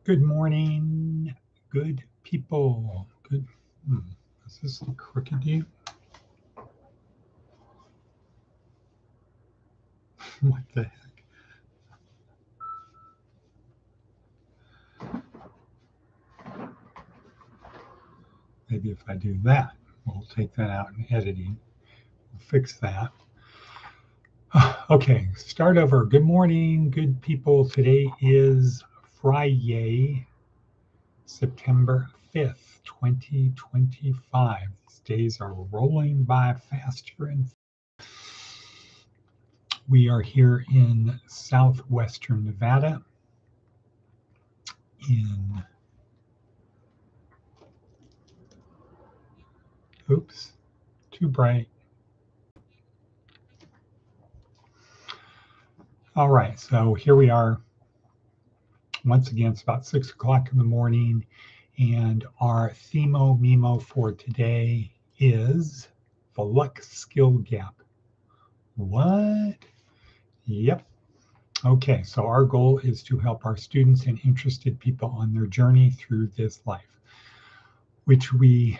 Good morning, good people. Good. Is this crooked view? What the heck? Maybe if I do that, we'll take that out in editing. We'll fix that. Okay, start over. Good morning, good people. Today is Friday, September 5th, 2025. These days are rolling by faster and we are here in southwestern Nevada in, oops, too bright. All right, so here we are. Once again, it's about 6 o'clock in the morning, and our themo for today is the luck skill gap. What? Yep. Okay, so our goal is to help our students and interested people on their journey through this life, which we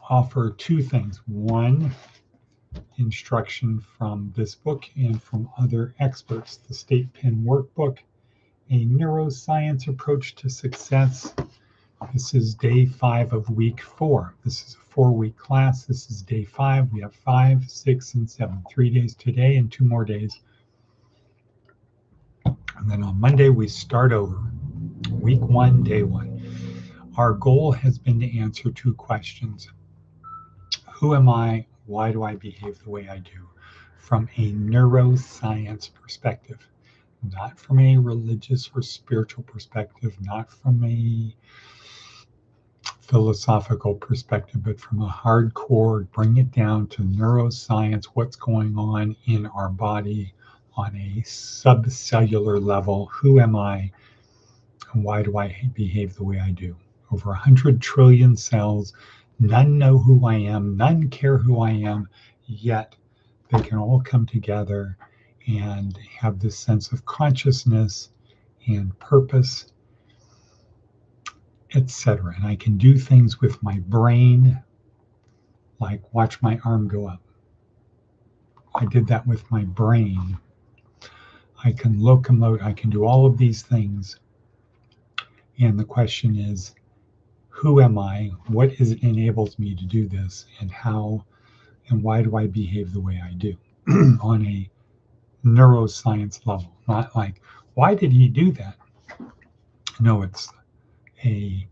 offer two things. One, instruction from this book and from other experts, the State Pen Workbook, a neuroscience approach to success. This is day 5 of week 4. This is a 4-week class. This is day 5. We have 5, 6, and 7. 3 days today and 2 more days. And then on Monday, we start over. Week 1, day 1. Our goal has been to answer 2 questions. Who am I? Why do I behave the way I do? From a neuroscience perspective, not from a religious or spiritual perspective, not from a philosophical perspective, but from a hardcore, bring it down to neuroscience, what's going on in our body on a subcellular level. Who am I? And why do I behave the way I do? Over 100 trillion cells. None know who I am. None care who I am. Yet they can all come together and have this sense of consciousness and purpose, etc. And I can do things with my brain, like watch my arm go up. I did that with my brain. I can locomote. I can do all of these things. And the question is, who am I? What is it enables me to do this? And how and why do I behave the way I do on a neuroscience level? Not like, why did he do that? No, it's a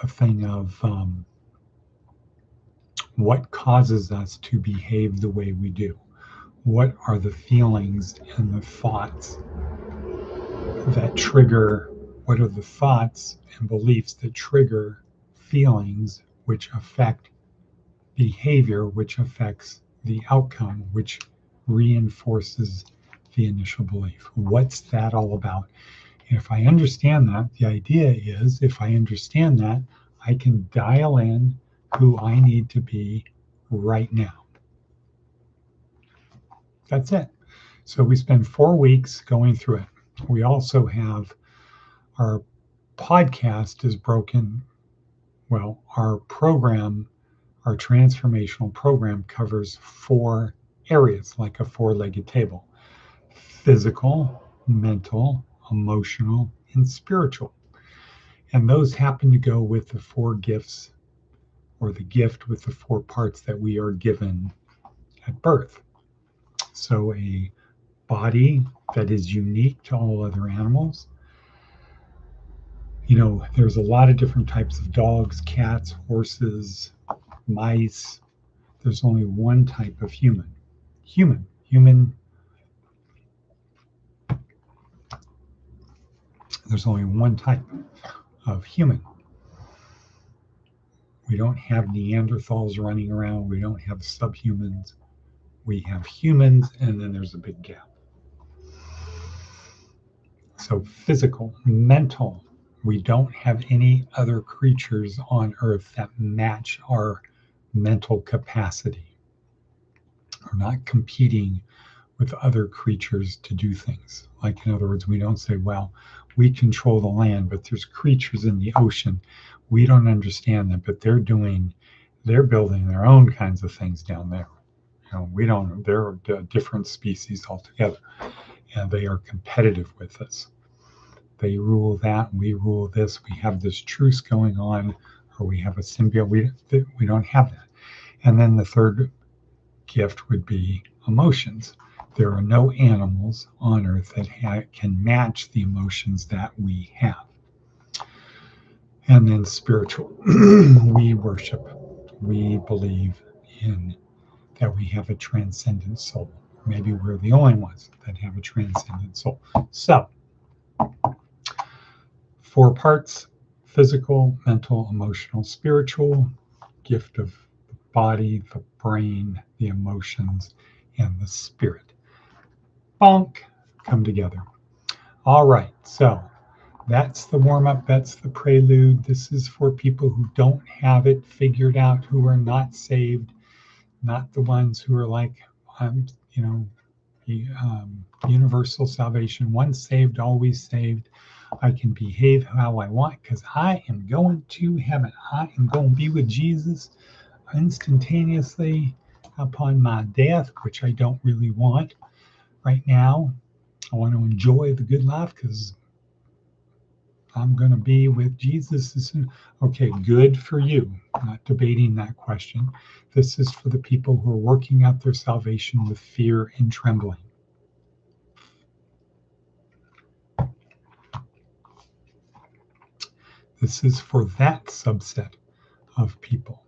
thing of what causes us to behave the way we do. What are the feelings and the thoughts that trigger, what are the thoughts and beliefs that trigger feelings which affect behavior, which affects the outcome, which reinforces the initial belief? What's that all about? If I understand that, the idea is if I understand that, I can dial in who I need to be right now. That's it. So we spend 4 weeks going through it. We also have our podcast is broken. Well, our program, our transformational program covers 4 areas, like a 4-legged table: physical, mental, emotional, and spiritual. And those happen to go with the 4 gifts, or the gift with the 4 parts that we are given at birth. So a body that is unique to all other animals. You know, there's a lot of different types of dogs, cats, horses, mice. There's only one type of human. There's only one type of human. We don't have Neanderthals running around. We don't have subhumans. We have humans, and then there's a big gap. So physical, mental, we don't have any other creatures on Earth that match our mental capacity. We're not competing with other creatures to do things. Like, in other words, we don't say, well, we control the land, but there's creatures in the ocean. We don't understand them, but they're building their own kinds of things down there. We don't, they're a different species altogether, and they are competitive with us. They rule that, we rule this. We have this truce going on, or we have a symbiote. We don't have that. And then the third gift would be emotions. There are no animals on earth that can match the emotions that we have. And then spiritual. We worship. We believe in that we have a transcendent soul. Maybe we're the only ones that have a transcendent soul. So, 4 parts: physical, mental, emotional, spiritual, gift of the body, the brain, the emotions, and the spirit. Bonk, come together. All right, so that's the warm-up, that's the prelude. This is for people who don't have it figured out, who are not saved, not the ones who are like, universal salvation, once saved, always saved. I can behave how I want because I am going to heaven. I am going to be with Jesus instantaneously upon my death, which I don't really want right now. I want to enjoy the good life because I'm going to be with Jesus as soon. Okay, good for you. I'm not debating that question. This is for the people who are working out their salvation with fear and trembling. This is for that subset of people.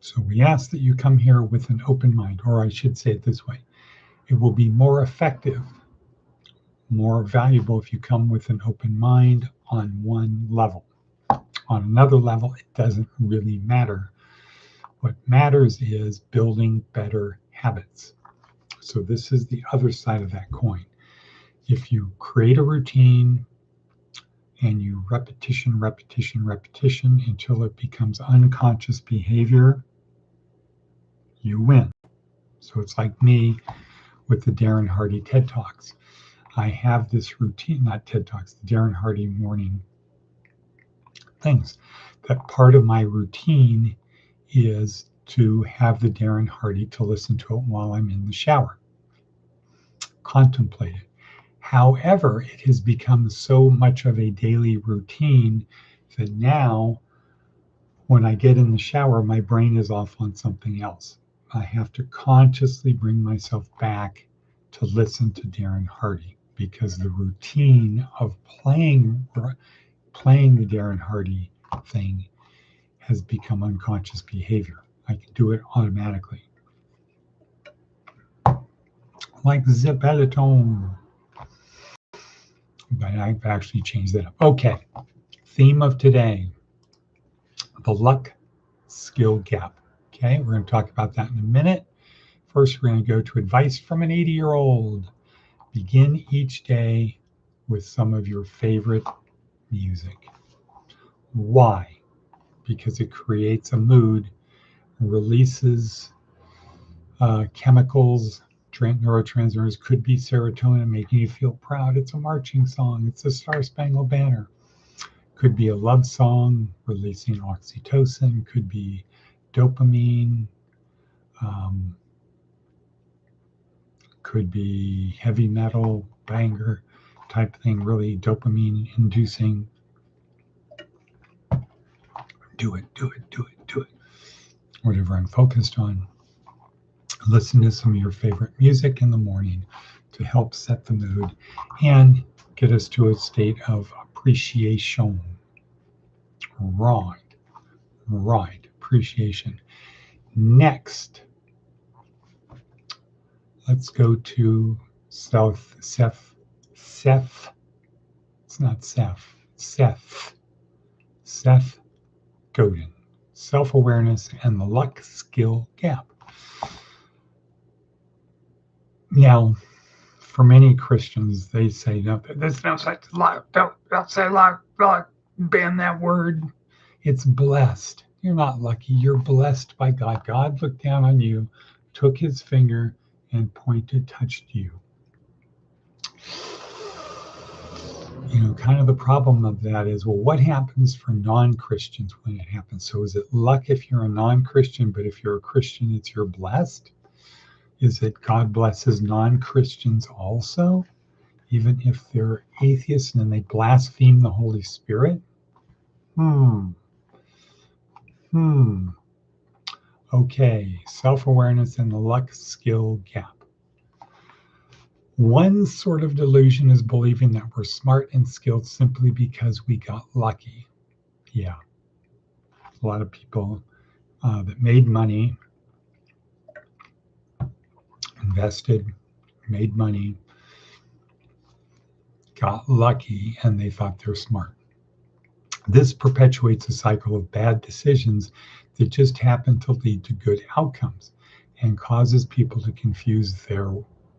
So we ask that you come here with an open mind, or I should say it this way. It will be more effective, more valuable if you come with an open mind on one level. On another level, it doesn't really matter. What matters is building better habits. So this is the other side of that coin. If you create a routine and you repetition until it becomes unconscious behavior, you win. So it's like me with the Darren Hardy TED Talks. I have this routine, not TED Talks, the Darren Hardy morning things. That part of my routine is to have the Darren Hardy, to listen to it while I'm in the shower. Contemplate it. However, it has become so much of a daily routine that now when I get in the shower, my brain is off on something else. I have to consciously bring myself back to listen to Darren Hardy because the routine of playing the Darren Hardy thing has become unconscious behavior. I can do it automatically. Like the Peloton. But I've actually changed that up. Okay, theme of today, the luck skill gap. Okay, we're going to talk about that in a minute. First, we're going to go to advice from an 80-year-old. Begin each day with some of your favorite music. Why? Because it creates a mood, releases chemicals, neurotransmitters, could be serotonin, making you feel proud. It's a marching song. It's a Star Spangled Banner. Could be a love song, releasing oxytocin. Could be dopamine. Could be heavy metal, banger type thing, really dopamine inducing. Do it. Whatever I'm focused on. Listen to some of your favorite music in the morning to help set the mood and get us to a state of appreciation. Right. Appreciation. Next, let's go to Seth. It's not Seth. Seth Godin. Self-awareness and the luck skill gap. Now, for many Christians, they say, no, there's no such luck. Don't say luck. Ban that word. It's blessed. You're not lucky. You're blessed by God. God looked down on you, took his finger, and pointed, touched you. Kind of the problem of that is, well, what happens for non-Christians when it happens? So is it luck if you're a non-Christian, but if you're a Christian, it's you're blessed? Is it God blesses non-Christians also, even if they're atheists and they blaspheme the Holy Spirit? Okay, self-awareness and the luck skill gap. One sort of delusion is believing that we're smart and skilled simply because we got lucky. Yeah, a lot of people that made money, invested, made money, got lucky, and they thought they're smart. This perpetuates a cycle of bad decisions that just happen to lead to good outcomes and causes people to confuse their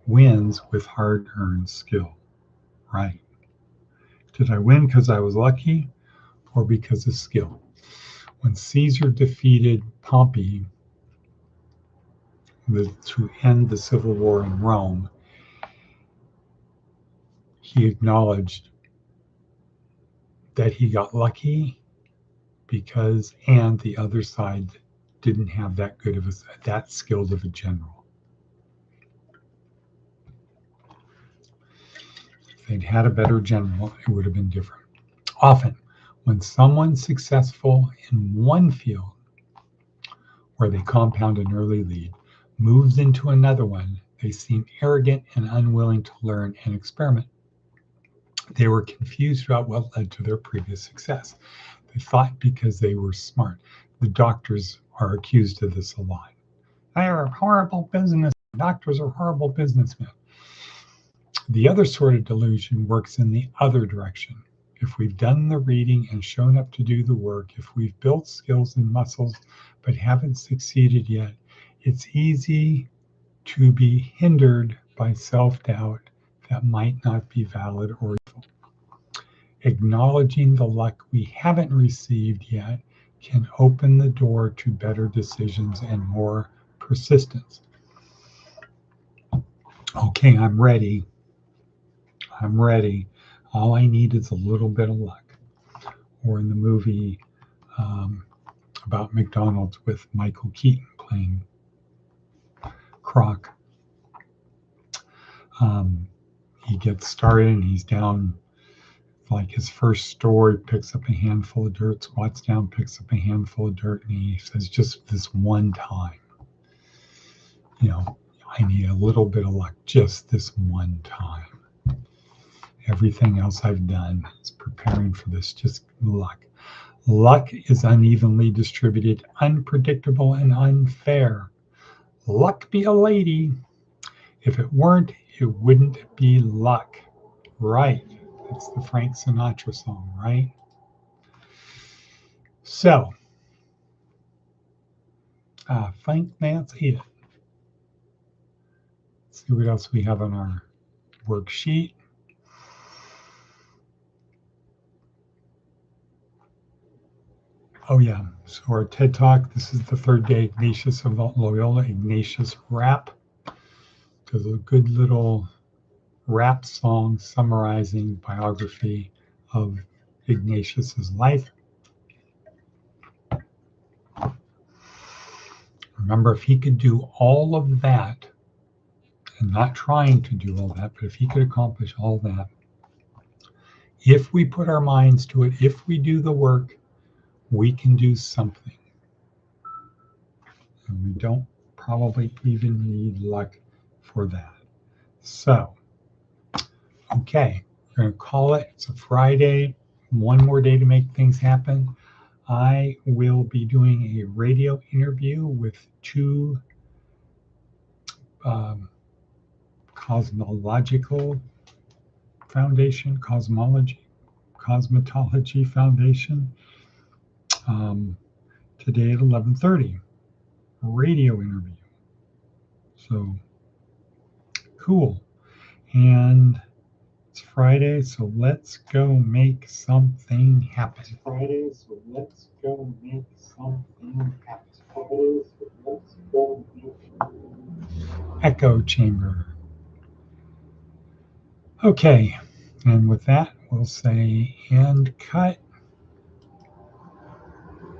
wins with hard-earned skill. Right. Did I win because I was lucky or because of skill? When Caesar defeated Pompey to end the civil war in Rome, he acknowledged that he got lucky and the other side didn't have that skilled of a general. If they'd had a better general, it would have been different. Often, when someone's successful in one field where they compound an early lead, moves into another one, they seem arrogant and unwilling to learn and experiment. They were confused about what led to their previous success. They thought because they were smart. The doctors are accused of this a lot. They are horrible businessmen. Doctors are horrible businessmen. The other sort of delusion works in the other direction. If we've done the reading and shown up to do the work, if we've built skills and muscles but haven't succeeded yet, it's easy to be hindered by self-doubt that might not be valid or useful. Acknowledging the luck we haven't received yet can open the door to better decisions and more persistence. Okay, I'm ready. All I need is a little bit of luck. Or in the movie about McDonald's with Michael Keaton playing Croc. He gets started and he's down like his first store. He picks up a handful of dirt, squats down, picks up a handful of dirt, and he says, just this one time, I need a little bit of luck just this one time. Everything else I've done is preparing for this, just luck. Luck is unevenly distributed, unpredictable, and unfair. Luck be a lady. If it weren't, it wouldn't be luck. Right. That's the Frank Sinatra song, right? So, Frank Nance ate it. Let's see what else we have on our worksheet. Oh yeah, so our TED Talk, this is the third day, Ignatius of Loyola, Ignatius rap. There's a good little rap song summarizing biography of Ignatius's life. Remember, if he could do all of that, and not trying to do all that, but if he could accomplish all that, if we put our minds to it, if we do the work, we can do something. And we don't probably even need luck for that. So, okay, we're going to call it. It's a Friday. One more day to make things happen. I will be doing a radio interview with two cosmology foundation today at 11:30. Radio interview. So cool. And it's Friday, so let's go make something happen. It's Friday, so let's go make something happen. echo chamber. Okay, and with that, we'll say and cut.